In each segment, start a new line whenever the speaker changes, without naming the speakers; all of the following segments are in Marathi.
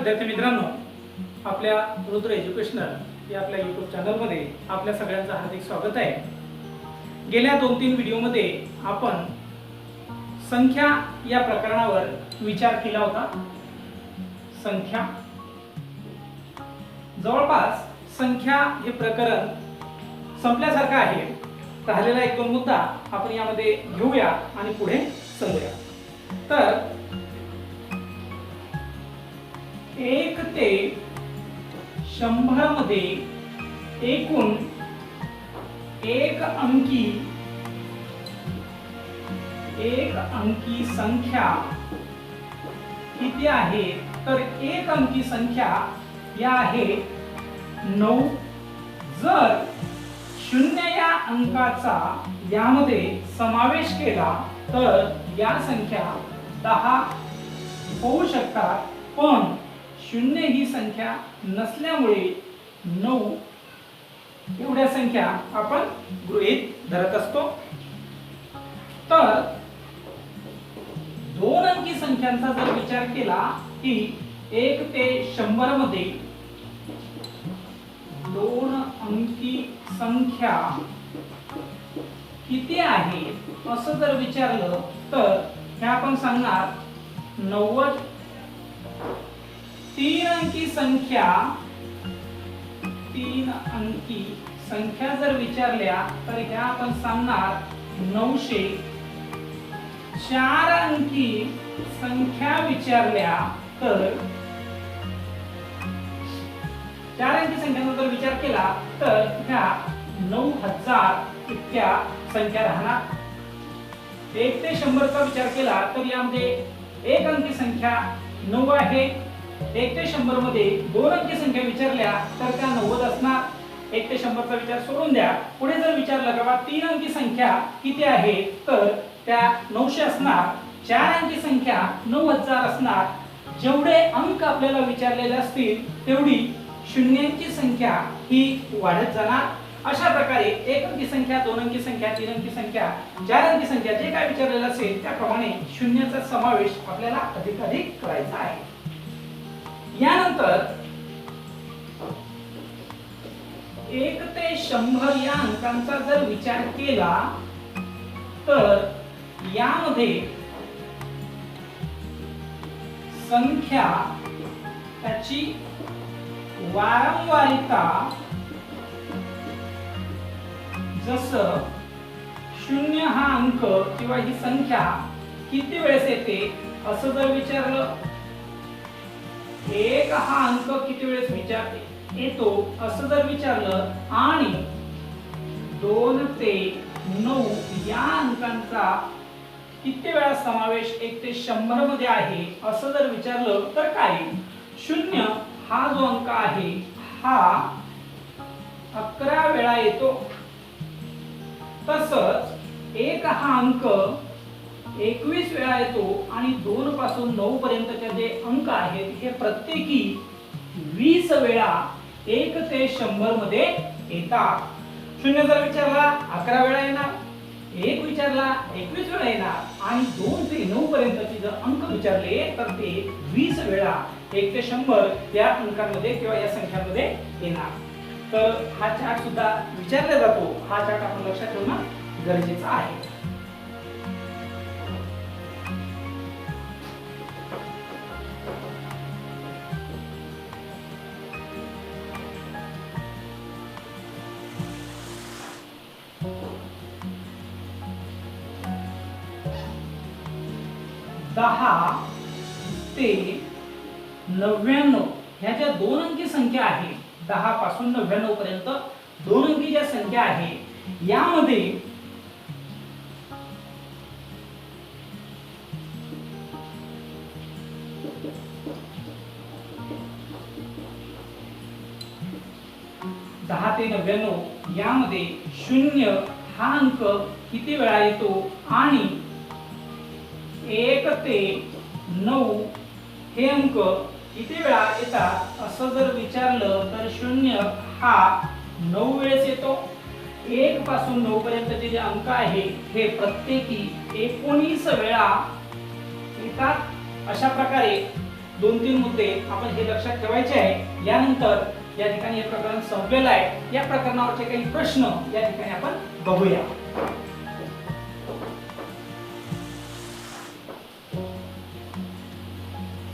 विद्यार्थी मित्रांनो, आपल्या रुद्र एज्युकेशनल या आपल्या YouTube चॅनलमध्ये आपल्या सगळ्यांचं हार्दिक स्वागत आहे। गेल्या 2-3 व्हिडिओमध्ये आपण संख्या या प्रकरणावर विचार केला होता। संख्या जवळपास संख्या हे प्रकरण संपल्यासारखं आहे। राहिलेला 1-2 मुद्दा आपण यामध्ये घेऊया आणि पुढे समजूया। तर 1 ते 100 मध्ये एकूण एक अंकी संख्या किती आहे? तर एक अंकी संख्या या आहे 9। जर 0 या अंकाचा यामध्ये समावेश केला तर या संख्या 10 होऊ शकतात, पण 0 ही संख्या नसल्यामुळे 9 एवढ्या संख्या आपण गृहीत धरत असतो। तर 2 अंकी संख्यांचा जर विचार केला की 1 ते 100 मध्ये 2 अंकी संख्या किती आहे असं जर विचारलं तर हे आपण सांगणार 90। 3 अंकी संख्या जर विचारल्या तर ह्या आपण सांगणार 900। 4 अंकी संख्या विचारल्या तर 4 अंकी संख्यांचा जर विचार केला तर ह्या 9000 इतक्या संख्या राहणार। 1 ते 100 चा विचार केला तर यामध्ये एक अंकी संख्या 9 आहे। 1 ते 100 मध्ये 2 अंकी संख्या विचारल्या तर त्या 90 असणार। 1 ते 100 चा विचार सोडून द्या। पुढे जर विचारलं का 3 अंकी संख्या किती आहे तर त्या 900 असणार। 4 अंकी संख्या 9000 असणार। जेवढे अंक आपल्याला विचारलेले असतील तेवढी शून्यांची संख्या ही वाढत जाणार। अशा प्रकारे 1 अंकी संख्या, 2 अंकी संख्या, 3 अंकी संख्या, 4 अंकी संख्या जे काय विचारलेलं असेल त्याप्रमाणे शून्याचा समावेश आपल्याला अधिक करायचा आहे। यानंतर 1 ते 100 या अंकांचा जर विचार केला तर यामध्ये संख्या त्याची वारंवारिता जसं 0 हा अंक किंवा ही संख्या किती वेळेस येते असं जर विचारलं, 1 हा अंक किती वेळेस येतो असं जर विचारलं आणि 2 ते 9 या अंकांचा किती वेळा समावेश 1 ते 100 मध्ये आहे असं जर विचारलं तर काय? 0 हा जो अंक आहे हा 11 वेळा येतो। तसंच 1 हा अंक 21 वेळा येतो आणि 2 पासून 9 पर्यंतचे जे अंक आहेत हे प्रत्येकी 20 वेळा 1 ते 100 मध्ये येतात। 0 जर विचारला 11 वेळा येणार, 1 विचारला 21 वेळा येणार आणि 2 ते 9 पर्यंतचे जर अंक विचारले तर ते 20 वेळा 1 ते 100 या अंकांमध्ये किंवा या संख्यांमध्ये येणार। तर हा चार्ट सुद्धा विचारला जातो। हा चार्ट आपण लक्षात ठेवणं गरजेचं आहे। दहा ते 99 ह्या ज्या 2 अंकी संख्या आहे, 10 पासून 99 पर्यंत 2 अंकी ज्या संख्या आहे यामध्ये दहा ते 99 यामध्ये 0 हा अंक किती वेळा येतो आणि 1 ते 9 हे अंक किती वेळा येतात असं जर विचारलं तर 0 हा 9 वेळेस येतो। 1 पासून 9 पर्यंतचे जे अंक आहे हे प्रत्येकी 19 वेळा येतात। अशा प्रकारे 2-3 मुद्दे आपण हे लक्षात ठेवायचे आहे. यानंतर या ठिकाणी हे प्रकरण संपलेलं आहे. या प्रकरणावरचे काही प्रश्न या ठिकाणी आपण बघूया.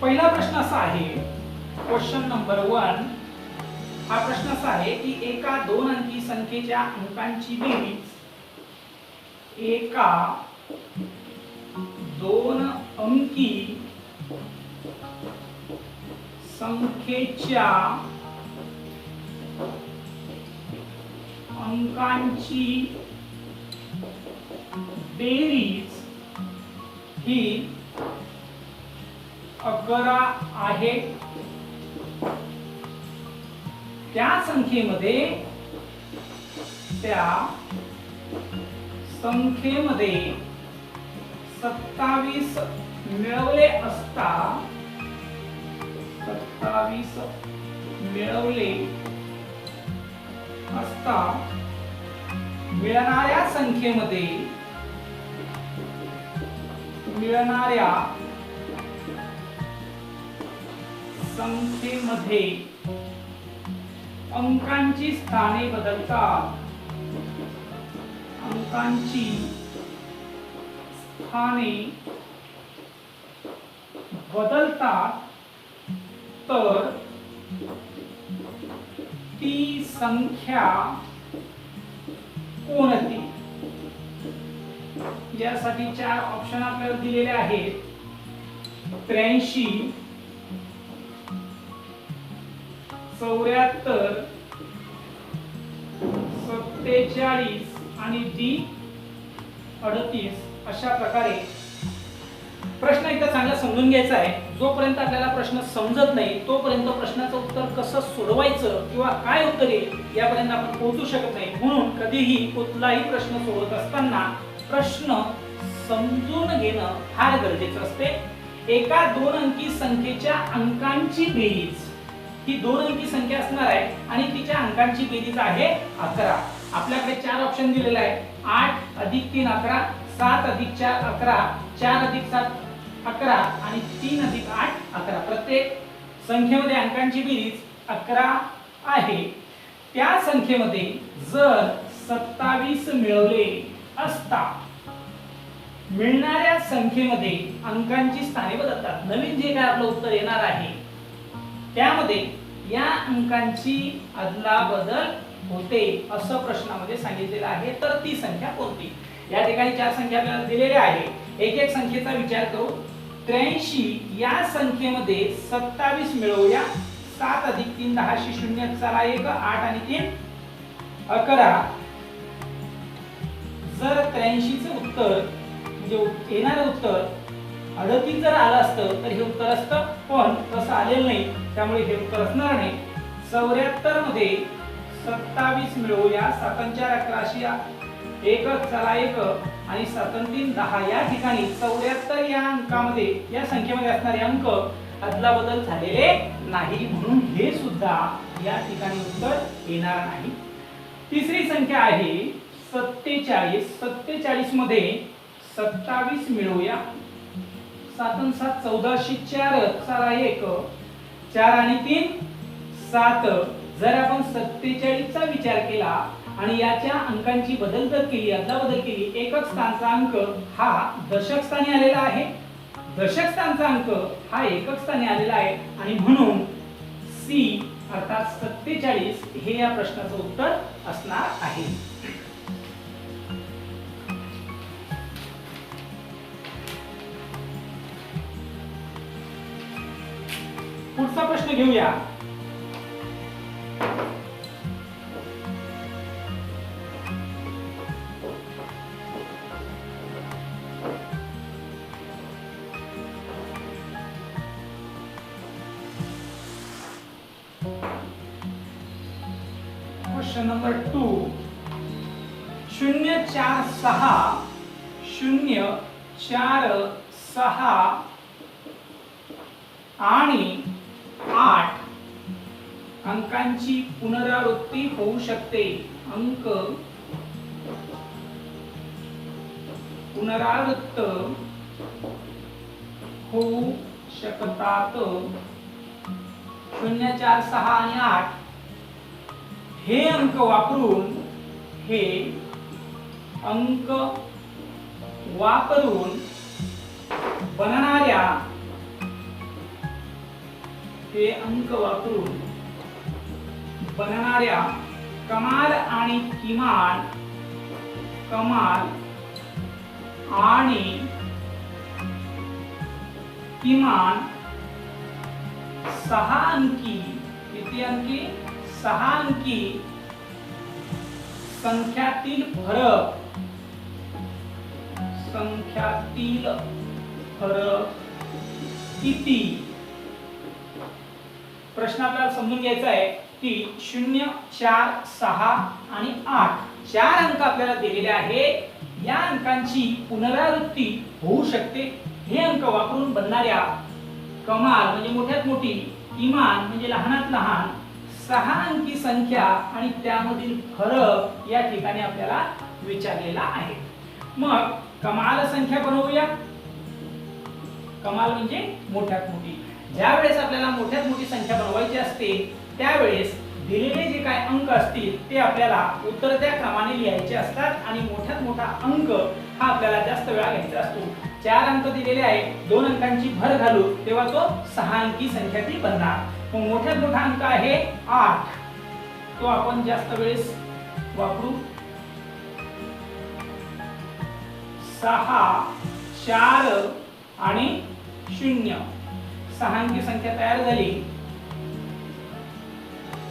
पहिला प्रश्न असा आहे, क्वेश्चन नंबर 1. हा प्रश्न असा आहे की एका 2 अंकी संख्येच्या अंकांची बेरीज एका 2 अंकी संख्येच्या अंकांची बेरीज ही 11 आहे. त्या संख्येमध्ये 27 मिळवले असता मिळणाऱ्या संख्येमध्ये अंकांची स्थाने बदलतात तर ती संख्या कोणती? यासाठी 4 ऑप्शन आपल्याला दिलेले आहेत. 83, 74, 47 आणि डी 38. अशा प्रकारे प्रश्न एकदा चांगला समजून घ्यायचा आहे. जोपर्यंत आपल्याला प्रश्न समजत नाही तोपर्यंत प्रश्नाचं उत्तर कसं सोडवायचं किंवा काय उत्तर येईल यापर्यंत आपण पोहोचू शकत नाही. म्हणून कधीही कुठलाही प्रश्न सोडवत असताना प्रश्न समजून घेणं फार गरजेचं असते. एका 2 अंकी संख्येच्या अंकांची बेरीज ही 2 अंकी संख्या असणार आहे आणि तिच्या अंकांची बेरीज आहे 11. आपल्याकडे 4 ऑप्शन दिलेले आहे. 8 अधिक 3 11, 7 अधिक 4 11, 4 अधिक 7 11 आणि 3 अधिक 8 11. प्रत्येक संख्येमध्ये अंकांची बेरीज 11 आहे. त्या संख्येमध्ये जर 27 मिळवले असता मिळणाऱ्या संख्येमध्ये अंकांची स्थाने बदलतात. नवीन जे काय आपलं उत्तर येणार आहे त्यामध्ये या अंकांची अदलाबदल होते असं प्रश्नामध्ये सांगितलेलं आहे. तर ती संख्या कोणती? या ठिकाणी 4 संख्या आपल्याला दिलेल्या आहे. एक संख्येचा विचार करू. 83 या संख्येमध्ये 27 मिळवूया. 7 अधिक 3 10 0 चला 1 8 आणि 3 11. जर 83 चं उत्तर म्हणजे येणारं उत्तर 38 जर आलं असतं तर हे उत्तर असतं, पण तसं आलेलं नाही त्यामुळे हे उत्तर असणार नाही. 74 मध्ये 27 मिळवूया. 7 4 11 1 चला 1 आणि 7 3 10. या ठिकाणी 74 या अंकामध्ये या संख्येमध्ये असणारे अंक अदलाबदल झालेले नाही म्हणून हे सुद्धा या ठिकाणी उत्तर येणार नाही. तिसरी संख्या आहे 47. 47 मध्ये 27 मिळवूया. 7 7 14 4 चला 1 4 आणि 3 7. जर आपण 47 चा विचार केला आणि याच्या अंकांची बदल केली अदलाबदल केली, एकक स्थानचा अंक हा दशक स्थानी आलेला आहे, दशक स्थानचा अंक हा एकक स्थानी आलेला आहे आणि म्हणून सी अर्थात 47 हे या प्रश्नाचं उत्तर असणार आहे. पुढचा प्रश्न घेऊया. Question number 2. 0 4 6 0 4 6 आणि 8 अंकांची पुनरावृत्ती होऊ शकते. अंक पुनरावृत्त होऊ शकतात. 0 4 6 आणि 8 हे अंक वापरून बनणाऱ्या कमाल आणि किमान 6 अंकी, किती अंकी? 6 अंकी संख्यातील फरक किती? प्रश्न आपल्याला समजून घ्यायचा आहे की 0 4 6 आणि 8 चार अंक आपल्याला दिलेले आहेत. या अंकांची पुनरावृत्ती होऊ शकते. हे अंक वापरून बनणाऱ्या कमाल म्हणजे मोठ्यात मोठी, किमान म्हणजे लहानात लहान 6 अंकी संख्या आणि त्यामधील फरक या ठिकाणी आपल्याला विचारलेला आहे. मग कमाल संख्या बनवूया. कमाल म्हणजे मोठ्यात मोठी. ज्या वेळेस आपल्याला मोठ्यात मोठी संख्या बनवायची असते त्यावेळेस दिलेले जे काय अंक असतील ते आपल्याला उतरत्या क्रमाने लिहायचे असतात आणि मोठ्यात मोठा अंक हा आपल्याला जास्त वेळा घ्यायचा असतो. 4 अंक दिलेले आहे, 2 अंकांची भर घालू तेव्हा तो 6 अंकी संख्या ती बनणार. मग मोठ्यात मोठा अंक आहे 8, तो आपण जास्त वेळेस वापरू. 6 4 आणि 0 6 अंकी संख्या तयार झाली.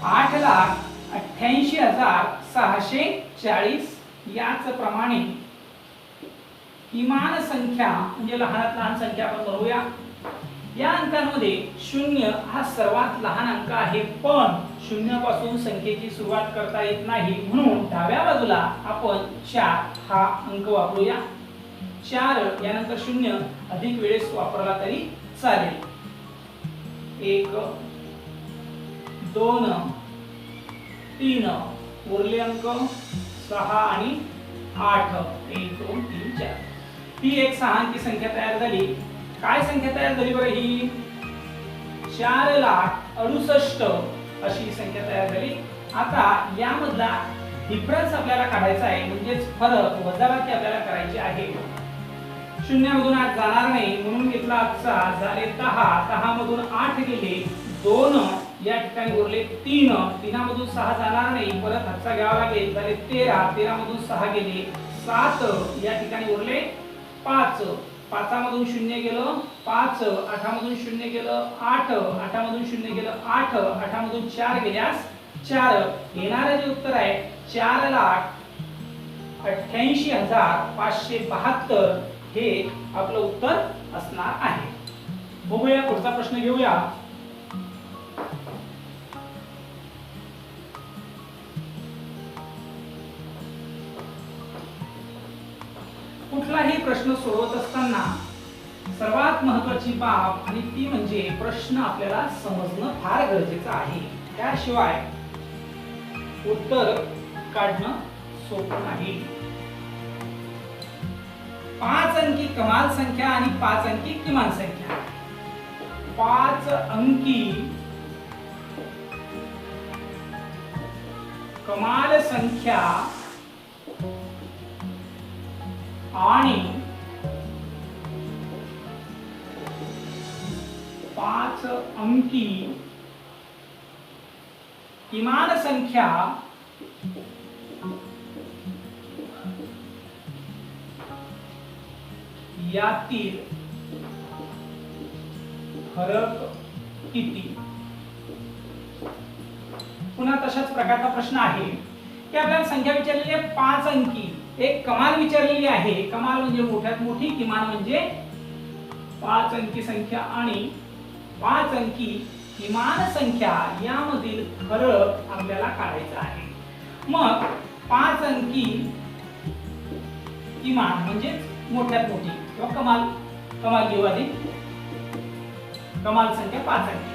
8,88,640. याच प्रमाणे किमान संख्या म्हणजे लहानात लहान संख्या आपण बनवूया. या अंकांमध्ये 0 हा सर्वात लहान अंक आहे, पण 0 पासून संख्येची सुरुवात करता येत नाही, म्हणून डाव्या बाजूला आपण 4 हा अंक वापरूया. 4 यानंतर 0 अधिक वेळेस वापरला तरी चालेल. 1 2 3 उरले अंक 6 आणि 8. 1 2 3 4. ही एक 6 अंकी संख्या तयार झाली. काय संख्या तयार झाली बरं? ही 4,68,000 अशी संख्या तयार झाली. आता यामधला डिफरन्स आपल्याला काढायचा आहे, म्हणजेच फरक वजाबाकी आपल्याला करायची आहे. 0 मधून 8 जाणार नाही म्हणून घेतला आजचा, झाले 10. 10 मधून 8 गेले 2, या ठिकाणी उरले 3. 3 मधून 6 जाणार नाही, परत हातचा घ्यावा लागेल, झाले 13. 13 मधून 6 गेले 7, या ठिकाणी उरले 5. 5 मधून 0 गेलं 5. 8 मधून 0 गेलं 8. 8 मधून 0 गेलं 8. 8 मधून 4 गेल्यास 4. येणारे जे उत्तर आहे 4,88,572 हे आपलं उत्तर असणार आहे. बघूया पुढचा प्रश्न घेऊया. कुठलाही प्रश्न सोडवत असताना सर्वात महत्त्वाची बाब आणि ती म्हणजे प्रश्न आपल्याला समजणं फार गरजेचं आहे. त्याशिवाय उत्तर काढणं सोपं नाही. 5 अंकी कमाल संख्या आणि 5 अंकी किमान संख्या. 5 अंकी कमाल संख्या आणि 5 अंकी किमान संख्या यातील फरक किती? पुन्हा तशाच प्रकारचा प्रश्न आहे की आपल्याला संख्या विचारलेली आहे 5 अंकी, एक कमाल विचारलेली आहे. कमाल म्हणजे मोठ्यात मोठी, किमान म्हणजे 5 अंकी संख्या आणि 5 अंकी किमान संख्या यामधील फरक आपल्याला काढायचा आहे. मग 5 अंकी किमान म्हणजे मोठ्यात मोठी किंवा कमाल घेऊ आधी. कमाल संख्या 5 अंकी.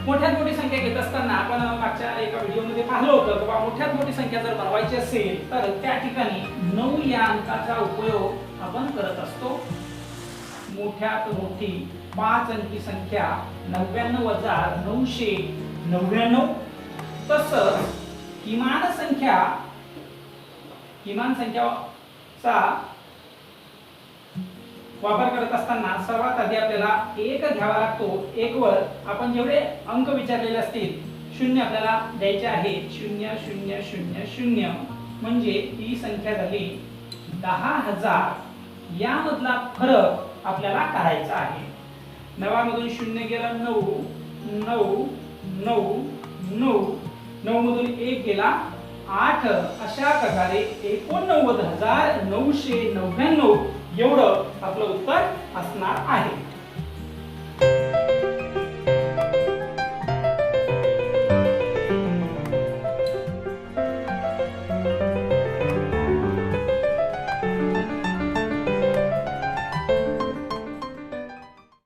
मोठ्यात मोठी संख्या घेत असताना आपण मागच्या एका व्हिडिओमध्ये पाहिलं होतं की मोठ्यात मोठी संख्या जर बनवायची असेल तर त्या ठिकाणी 9 या अंकाचा उपयोग आपण करत असतो. मोठ्यात मोठी 5 अंकी संख्या 99,999. तसंच किमान संख्याचा वापर करत असताना सर्वात आधी आपल्याला 1 घ्यावा लागतो. 1 वर आपण जेवढे अंक विचारलेले असतील शून्य आपल्याला द्यायचे आहे. 0000 म्हणजे ही संख्या झाली 10,000. यामधला फरक आपल्याला काढायचा आहे. 9 मधून 0 गेला 9, 9, 9, 9, 9 मधून 1 गेला 8. अशा प्रकारे 89,999 एवढं आपलं उत्तर असणार आहे.